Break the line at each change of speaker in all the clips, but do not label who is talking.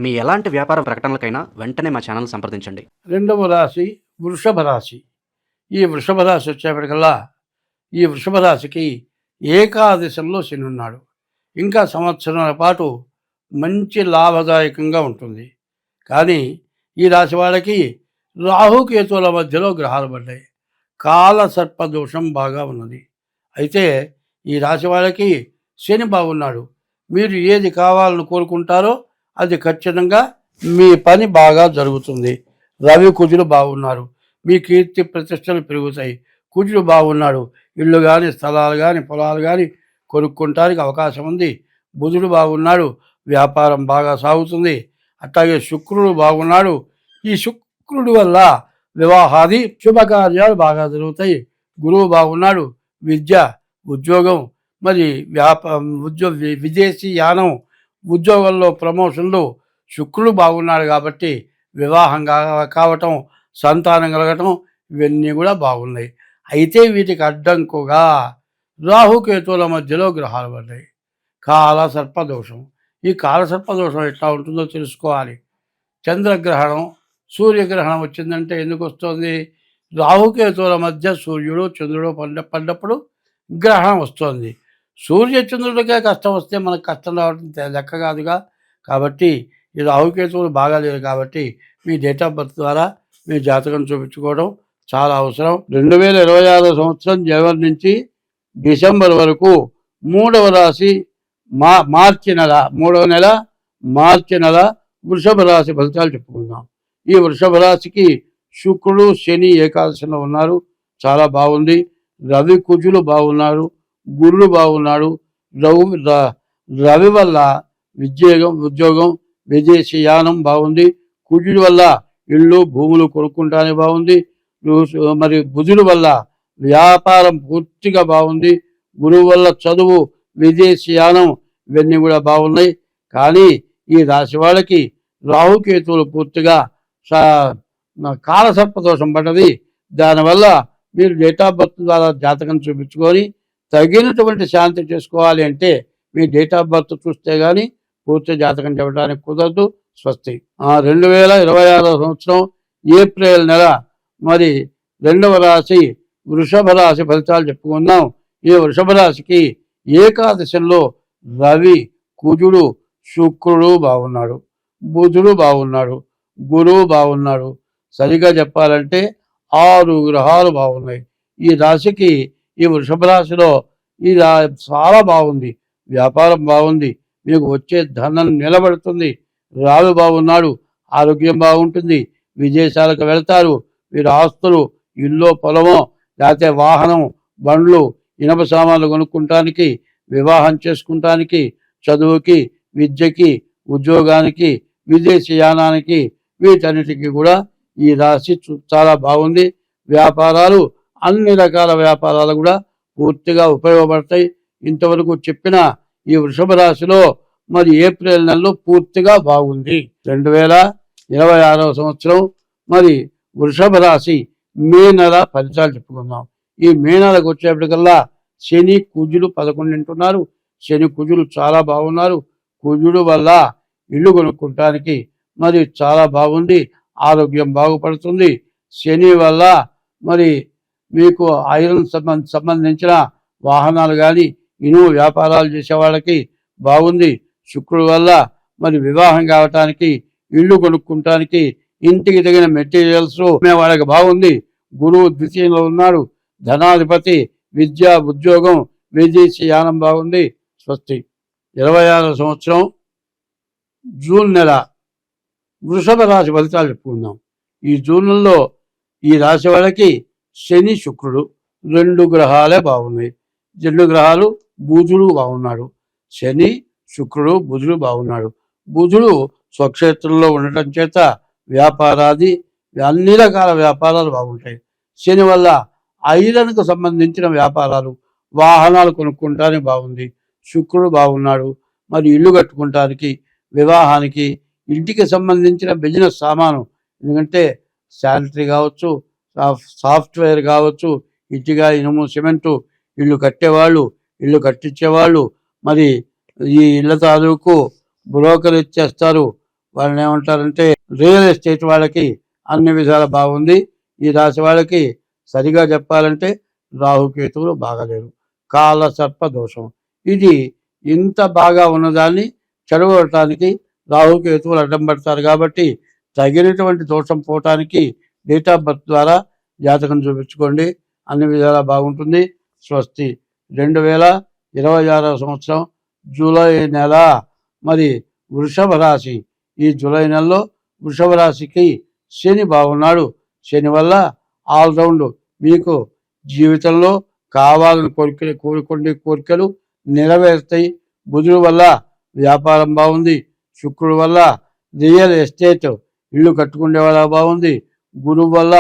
మీ ఎలాంటి వ్యాపార ప్రకటనలకైనా వెంటనే మా ఛానల్ సంప్రదించండి.
రెండవ రాశి వృషభ రాశి. ఈ వృషభ రాశి వచ్చేప్పటికల్లా ఈ వృషభ రాశికి ఏకాదశంలో శని ఉన్నాడు. ఇంకా సంవత్సరాల పాటు మంచి లాభదాయకంగా ఉంటుంది. కానీ ఈ రాశి వాళ్ళకి రాహుకేతువుల మధ్యలో గ్రహాలు పడ్డాయి. కాల సర్పదోషం బాగా ఉన్నది. అయితే ఈ రాశి వాళ్ళకి శని బాగున్నాడు. మీరు ఏది కావాలని కోరుకుంటారో అది ఖచ్చితంగా మీ పని బాగా జరుగుతుంది. రవి కుజులు బాగున్నారు. మీ కీర్తి ప్రతిష్టలు పెరుగుతాయి. కుజుడు బాగున్నాడు. ఇళ్ళు కానీ స్థలాలు కానీ పొలాలు కానీ కొనుక్కుంటానికి అవకాశం ఉంది. బుధుడు బాగున్నాడు. వ్యాపారం బాగా సాగుతుంది. అట్లాగే శుక్రుడు బాగున్నాడు. ఈ శుక్రుడి వల్ల వివాహాది శుభకార్యాలు బాగా జరుగుతాయి. గురువు బాగున్నాడు. విద్య, ఉద్యోగం, మరి విదేశీ యానం, ఉద్యోగంలో ప్రమోషన్లు, శుక్రుడు బాగున్నాడు కాబట్టి వివాహం కావటం, సంతానం కలగటం, ఇవన్నీ కూడా బాగున్నాయి. అయితే వీటికి అడ్డంకుగా రాహుకేతువుల మధ్యలో గ్రహాలు పడ్డాయి. కాలసర్పదోషం. ఈ కాలసర్పదోషం ఎట్లా ఉంటుందో తెలుసుకోవాలి. చంద్రగ్రహణం, సూర్యగ్రహణం వచ్చిందంటే ఎందుకు వస్తుంది? రాహుకేతువుల మధ్య సూర్యుడు చంద్రుడు పడ్డప్పుడు గ్రహణం వస్తుంది. సూర్యచంద్రుడికే కష్టం వస్తే మనకు కష్టం రావడం లెక్క కాదుగా. కాబట్టి ఈ రాహుకేతువులు బాగాలేదు. కాబట్టి మీ డేట్ ఆఫ్ బర్త్ ద్వారా మీ జాతకం చూపించుకోవడం చాలా అవసరం. 2026 సంవత్సరం జనవరి నుంచి డిసెంబర్ వరకు మూడవ రాశి మూడవ నెల మార్చి నెల వృషభ రాశి ఫలితాలు చెప్పుకుందాం. ఈ వృషభ రాశికి శుక్రుడు శని ఏకాదశిలో ఉన్నారు. చాలా బాగుంది. రవి కుజులు బాగున్నారు. గురుడు బాగున్నాడు. రవి వల్ల ఉద్యోగం, విదేశీ యానం బాగుంది. కుజుడి వల్ల ఇళ్ళు భూములు కొనుక్కుంటానే బాగుంది. మరి బుధుడి వల్ల వ్యాపారం పూర్తిగా బాగుంది. గురువు వల్ల చదువు, విదేశీ యానం ఇవన్నీ కూడా బాగున్నాయి. కానీ ఈ రాశి వాళ్ళకి రాహుకేతువులు పూర్తిగా కాలసర్పదోషం పడ్డది. దానివల్ల మీరు డేట్ ఆఫ్ బర్త్ ద్వారా జాతకం చూపించుకొని తగినటువంటి శాంతి చేసుకోవాలి. అంటే మీ డేట్ ఆఫ్ బర్త్ చూస్తే కానీ పూర్తి జాతకం చెప్పడానికి కుదరదు. స్వస్తి. 2026 సంవత్సరం ఏప్రిల్ నెల మరి రెండవ రాశి వృషభ రాశి ఫలితాలు చెప్పుకుందాం. ఈ వృషభ రాశికి ఏకాదశంలో రవి, కుజుడు, శుక్రుడు బాగున్నాడు. బుధుడు బాగున్నాడు. గురువు బాగున్నాడు. సరిగా చెప్పాలంటే 6 గ్రహాలు బాగున్నాయి. ఈ రాశికి ఈ వృషభ రాశిలో చాలా బాగుంది. వ్యాపారం బాగుంది. మీకు వచ్చే ధనం నిలబడుతుంది. రావి బాగున్నాడు. ఆరోగ్యం బాగుంటుంది. విదేశాలకు వెళ్తారు. మీరు ఆస్తులు, ఇల్లు, పొలమో, లేకపోతే వాహనం, బండ్లు, ఇనప సామాన్లు కొనుక్కుంటానికి, వివాహం చేసుకుంటానికి, చదువుకి, విద్యకి, ఉద్యోగానికి, విదేశీ యానానికి, వీటన్నిటికీ కూడా ఈ రాశి చాలా బాగుంది. వ్యాపారాలు, అన్ని రకాల వ్యాపారాలు కూడా పూర్తిగా ఉపయోగపడతాయి. ఇంతవరకు చెప్పిన ఈ వృషభ రాశిలో మరి ఏప్రిల్ నెలలో పూర్తిగా బాగుంది. 2026 సంవత్సరం మరి వృషభ రాశి మే నెల ఫలితాలు చెప్పుకుందాం. ఈ మే నెలకు వచ్చేప్పటికల్లా శని కుజులు 11 ఉంటున్నారు. శని కుజులు చాలా బాగున్నారు. కుజుడు వల్ల ఇల్లు కొనుక్కుంటానికి మరి చాలా బాగుంది. ఆరోగ్యం బాగుపడుతుంది. శని వల్ల మరి మీకు ఐరన్ సంబంధించిన వాహనాలు కానీ, ఇనుము వ్యాపారాలు చేసే వాళ్ళకి బాగుంది. శుక్రుడు వల్ల మరి వివాహం కావటానికి, ఇల్లు కొనుక్కుంటానికి, ఇంటికి తగిన మెటీరియల్స్ వాళ్ళకి బాగుంది. గురువు ద్వితీయంలో ఉన్నాడు. ధనాధిపతి, విద్య, ఉద్యోగం, విదేశీ యానం బాగుంది. స్వస్తి. 26 సంవత్సరం జూన్ నెల వృషభ రాశి ఫలితాలు చెప్పుకుందాం. ఈ జూన్లో ఈ రాశి వాళ్ళకి శని, శుక్రుడు 2 గ్రహాలే బాగున్నాయి. 2 గ్రహాలు. బుధుడు బాగున్నాడు. శని, శుక్రుడు, బుధుడు బాగున్నాడు. బుధుడు స్వక్షేత్రంలో ఉండటం చేత వ్యాపారాది అన్ని రకాల వ్యాపారాలు బాగుంటాయి. శని వల్ల ఐరన్కు సంబంధించిన వ్యాపారాలు, వాహనాలు కొనుక్కుంటానికి బాగుంది. శుక్రుడు బాగున్నాడు. మరి ఇల్లు కట్టుకుంటానికి, వివాహానికి, ఇంటికి సంబంధించిన బిజినెస్ సామాను, ఎందుకంటే శానిటరీ కావచ్చు, సాఫ్ట్వేర్ కావచ్చు, ఇటుక, ఇనుము, సిమెంటు, ఇల్లు కట్టేవాళ్ళు, ఇల్లు కట్టించేవాళ్ళు, మరి ఈ ఇళ్ల తాలూకు బ్రోకర్ ఇచ్చేస్తారు. వాళ్ళని ఏమంటారంటే రియల్ ఎస్టేట్ వాళ్ళకి అన్ని విధాలు బాగుంది. ఈ రాశి వాళ్ళకి సరిగా చెప్పాలంటే రాహుకేతువులు బాగలేరు, కాల సర్ప దోషం. ఇది ఇంత బాగా ఉన్నదాన్ని చెడగొట్టడానికి రాహుకేతువులు అడ్డం పడతారు. కాబట్టి తగినటువంటి దోషం పోవటానికి డేట్ ఆఫ్ బర్త్ ద్వారా జాతకం చూపించుకోండి, అన్ని విధాలా బాగుంటుంది. స్వస్తి. 2026 సంవత్సరం జూలై నెల మరి వృషభ రాశి. ఈ జూలై నెలలో వృషభ రాశికి శని బాగున్నాడు. శని వల్ల ఆల్రౌండ్ మీకు జీవితంలో కావాలని కోరుకునే కోరికలు నెరవేరుతాయి. బుధుడు వల్ల వ్యాపారం బాగుంది. శుక్రుడు వల్ల రియల్ ఎస్టేట్ ఇల్లు కట్టుకునే వాళ్ళ బాగుంది. గురువు వల్ల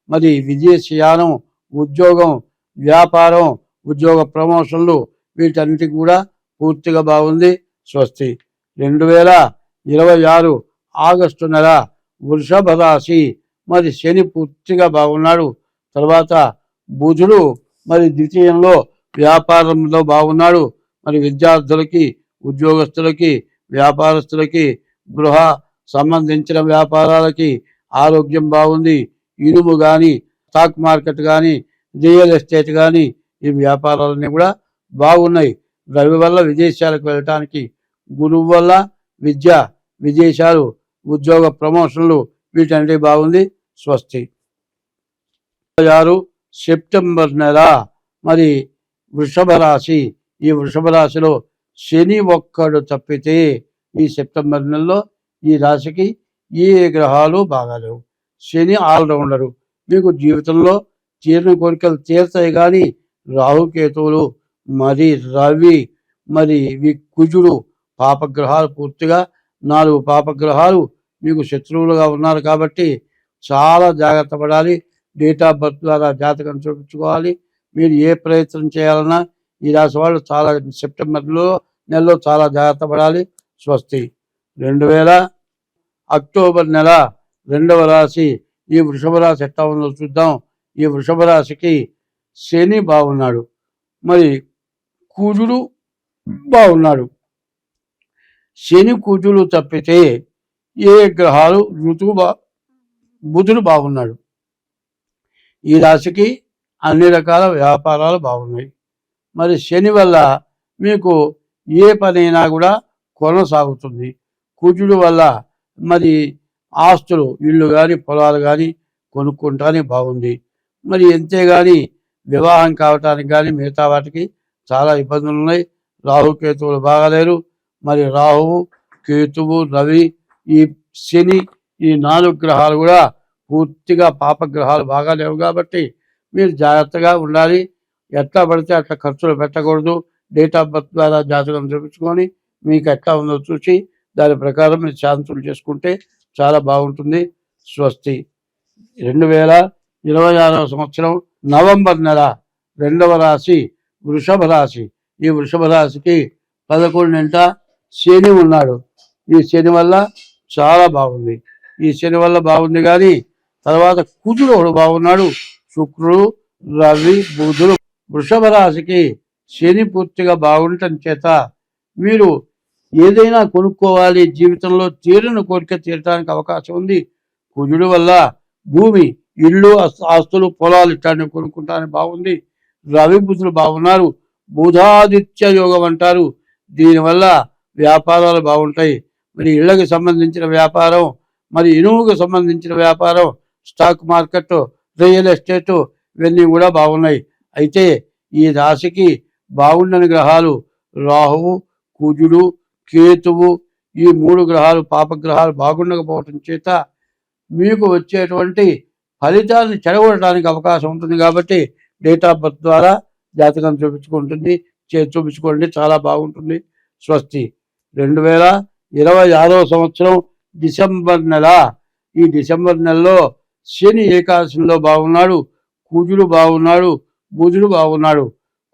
మరి విదేశీయానం, ఉద్యోగం, వ్యాపారం, ఉద్యోగ ప్రమోషన్లు వీటన్నిటికి కూడా పూర్తిగా బాగుంది. స్వస్తి. 2026 ఆగస్టు నెల వృషభ రాశి మరి శని పూర్తిగా బాగున్నాడు. తర్వాత బుధుడు మరి ద్వితీయంలో వ్యాపారంలో బాగున్నాడు. మరి విద్యార్థులకి, ఉద్యోగస్తులకి, వ్యాపారస్తులకి, గృహ సంబంధించిన వ్యాపారాలకి ఆరోగ్యం బాగుంది. ఇనుము కానీ, స్టాక్ మార్కెట్ కానీ, రియల్ ఎస్టేట్ కానీ ఈ వ్యాపారాలన్నీ కూడా బాగున్నాయి. రవి వల్ల విదేశాలకు వెళ్ళటానికి, గురువు వల్ల విద్య, విదేశాలు, ఉద్యోగ ప్రమోషన్లు వీటన్నిటి బాగుంది. స్వస్తి. 6 సెప్టెంబర్ నెల మరి వృషభ రాశి. ఈ వృషభ రాశిలో శని ఒక్కడు తప్పితే ఈ సెప్టెంబర్ నెలలో ఈ రాశికి ఏ గ్రహాలు బాగాలేవు. శని ఆల్రౌండరు. మీకు జీవితంలో తీరిన కోరికలు తీరుతాయి. కానీ రాహుకేతువులు, మరి రవి, మరి కుజుడు పాపగ్రహాలు, పూర్తిగా 4 పాపగ్రహాలు మీకు శత్రువులుగా ఉన్నారు. కాబట్టి చాలా జాగ్రత్త పడాలి. డేట్ ఆఫ్ బర్త్ ద్వారా జాతకం చూపించుకోవాలి. మీరు ఏ ప్రయత్నం చేయాలన్నా ఈ రాశి వాళ్ళు చాలా సెప్టెంబర్లో నెలలో చాలా జాగ్రత్త పడాలి. స్వస్తి. 2000 అక్టోబర్ నెల 2వ రాశి. ఈ వృషభ రాశి ఎట్లా ఉందో చూద్దాం. ఈ వృషభ రాశికి శని బాగున్నాడు, మరి కుజుడు బాగున్నాడు. శని కుజుడు తప్పితే ఏ గ్రహాలు బుధుడు బాగున్నాడు. ఈ రాశికి అన్ని రకాల వ్యాపారాలు బాగున్నాయి. మరి శని వల్ల మీకు ఏ పనైనా కూడా కొనసాగుతుంది. కుజుడు వల్ల మరి ఆస్తులు, ఇళ్ళు కానీ, పొలాలు కానీ కొనుక్కుంటానికి బాగుంది. మరి అంతేగాని వివాహం కావటానికి కానీ మిగతా వాటికి చాలా ఇబ్బందులు ఉన్నాయి. రాహుకేతువులు బాగాలేరు. మరి రాహువు, కేతువు, రవి, ఈ శని, ఈ 4 గ్రహాలు కూడా పూర్తిగా పాపగ్రహాలు బాగా లేవు. కాబట్టి మీరు జాగ్రత్తగా ఉండాలి. ఎట్లా పడితే అట్లా ఖర్చులు పెట్టకూడదు. డేట్ ఆఫ్ బర్త్ ద్వారా జాతకం చూపించుకొని మీకు ఎట్లా ఉందో చూసి దాని ప్రకారం మీరు శాంతులు చేసుకుంటే చాలా బాగుంటుంది. స్వస్తి. 2026 సంవత్సరం నవంబర్ నెల 2వ రాశి వృషభ రాశి. ఈ వృషభ రాశికి 11వ శని ఉన్నాడు. ఈ శని వల్ల చాలా బాగుంది. ఈ శని వల్ల బాగుంది. కానీ తర్వాత కుజుడు ఒకడు బాగున్నాడు. శుక్రుడు, రవి, బుధుడు. వృషభ రాశికి శని పూర్తిగా బాగుండటం చేత మీరు ఏదైనా కొనుక్కోవాలి, జీవితంలో తీరిన కోరిక తీరటానికి అవకాశం ఉంది. కుజుడు వల్ల భూమి, ఇళ్ళు, ఆస్తులు, పొలాలు ఇట్లాంటివి కొనుక్కుంటానికి బాగుంది. రవి, బుధులు బాగున్నారు. బుధాదిత్య యోగం అంటారు. దీనివల్ల వ్యాపారాలు బాగుంటాయి. మరి ఇళ్లకు సంబంధించిన వ్యాపారం, మరి ఇనుముకు సంబంధించిన వ్యాపారం, స్టాక్ మార్కెట్, రియల్ ఎస్టేట్ ఇవన్నీ కూడా బాగున్నాయి. అయితే ఈ రాశికి బాగుండని గ్రహాలు రాహువు, కుజుడు, కేతువు. ఈ 3 గ్రహాలు పాపగ్రహాలు బాగుండకపోవటం చేత మీకు వచ్చేటువంటి ఫలితాలను చెడగొట్టడానికి అవకాశం ఉంటుంది. కాబట్టి డేట్ ఆఫ్ బర్త్ ద్వారా జాతకం చూపించుకోండి, చాలా బాగుంటుంది. స్వస్తి. 2026 సంవత్సరం డిసెంబర్ నెల. ఈ డిసెంబర్ నెలలో శని ఏకాదశిలో బాగున్నాడు. కుజుడు బాగున్నాడు, బుధుడు బాగున్నాడు.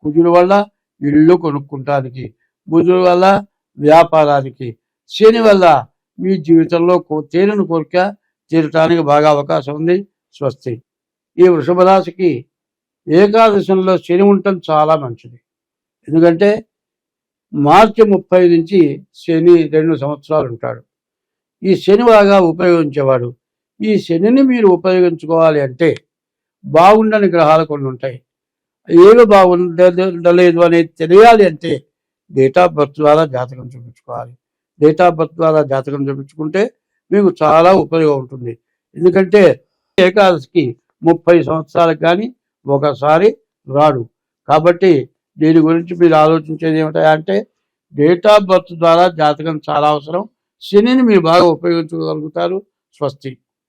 కుజుడు వల్ల ఇళ్ళు కొనుక్కుంటానికి, బుధుడు వల్ల వ్యాపారానికి, శని వల్ల మీ జీవితంలో తీరని కోరిక తీరటానికి బాగా అవకాశం ఉంది. స్వస్తి. ఈ వృషభ రాశికి ఏకాదశంలో శని ఉండటం చాలా మంచిది. ఎందుకంటే మార్చి 30 నుంచి శని 2 సంవత్సరాలు ఉంటాడు. ఈ శని బాగా ఉపయోగించేవాడు. ఈ శనిని మీరు ఉపయోగించుకోవాలి అంటే బాగుండని గ్రహాలు కొన్ని ఉంటాయి. ఏవి బాగుండలేదు అనేది తెలియాలి అంటే డేట్ ఆఫ్ బర్త్ ద్వారా జాతకం చూపించుకోవాలి. డేట్ ఆఫ్ బర్త్ ద్వారా జాతకం చూపించుకుంటే మీకు చాలా ఉపయోగం ఉంటుంది. ఎందుకంటే ఏకాదశికి 30 సంవత్సరాలకు కానీ ఒకసారి రాడు. కాబట్టి దీని గురించి మీరు ఆలోచించేది ఏమిటంటే డేట్ ఆఫ్ బర్త్ ద్వారా జాతకం చాలా అవసరం. శనిని మీరు బాగా ఉపయోగించుకోగలుగుతారు. స్వస్తి.